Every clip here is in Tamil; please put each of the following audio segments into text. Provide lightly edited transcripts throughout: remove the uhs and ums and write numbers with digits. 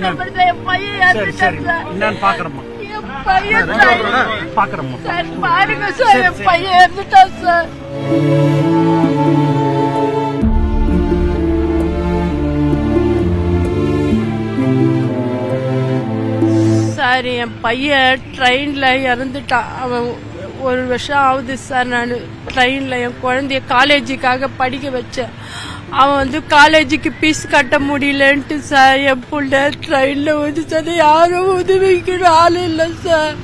கஷ்டப்படுத்த என் பையன் இறந்துட்டான் சார். என்னன்னு பாக்குறோம்மா, என் பையன் சார். பாக்குறோம்மா சார் பாருங்க சார், என் பையன் இறந்துட்டான் சார். சார் என் பையன் ட்ரெயின்ல இறந்துட்டான். அவன் 1 வருஷம் ஆகுது சார். நான் ட்ரெயின்ல என் குழந்தைய காலேஜுக்காக படிக்க வச்சேன். அவன் காலேஜுக்கு ஃபீஸ் கட்ட முடியலன்ட்டு சார் என் பிள்ளை ட்ரெயின்ல சார். யாரும் உதவிக்கிற ஆள் இல்லை சார்.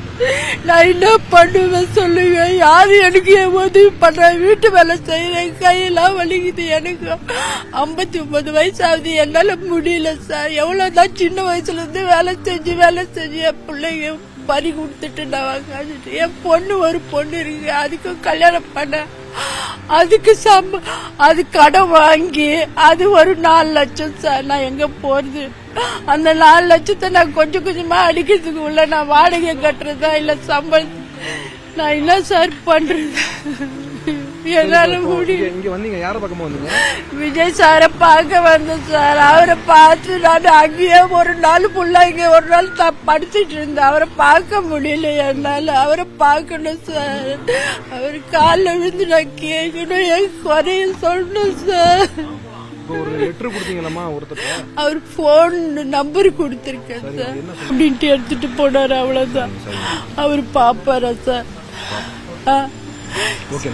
நான் என்ன பண்ணுவேன் சொல்லுங்க? யாரும் எனக்கு உதவி பண்றேன்? வீட்டு வேலை செய்யறேன், கையெல்லாம் வலிக்குது. எனக்கு 59 வயசு ஆகுது, என்னால முடியல சார். எவ்வளவுதான் சின்ன வயசுல இருந்து வேலை செஞ்சு என் பிள்ளைங்க பறி கொடுத்துட்டு நான் வாங்கிட்டு. என் பொண்ணு ஒரு பொண்ணு இருக்கு, அதுக்கும் கல்யாணம் பண்ண. அதுக்கு அது கடன் வாங்கி அது ஒரு 4 லட்சம் சார். நான் எங்க போறது? அந்த 4 லட்சத்தை நான் கொஞ்சம் கொஞ்சமா அடிக்கிறதுக்கு உள்ள நான் வாடகை கட்டுறதா இல்ல சம்பளம்? நான் என்ன சார் பண்றது? என்னால முடியும். இங்க வந்தீங்க, யார பக்கமா வந்தீங்க? விஜய் சாரை பார்க்க வந்தேன் சார். அவரை பார்த்து நான் அங்கேயே ஒரு நாள் ஃபுல்லா இங்க ஒரு நாள் படிச்சுட்டு இருந்தேன். அவரை பார்க்க முடியல என்னால. அவரை பார்க்கணும் சார். அவர் காலில் விழுந்து நான் கேட்கணும், என் குறைய சொல்லணும் சார். ஒரு லெட்டர் கொடுத்தீங்களா ஒருத்தர்? அவர் போன் நம்பர் கொடுத்திருக்கேன் சார். அப்படின்ட்டு எடுத்துட்டு போனாரு, அவ்வளவுதான். அவர் பாப்பாரா சார்? ஓகே,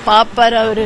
பாப்பாரு அவரு.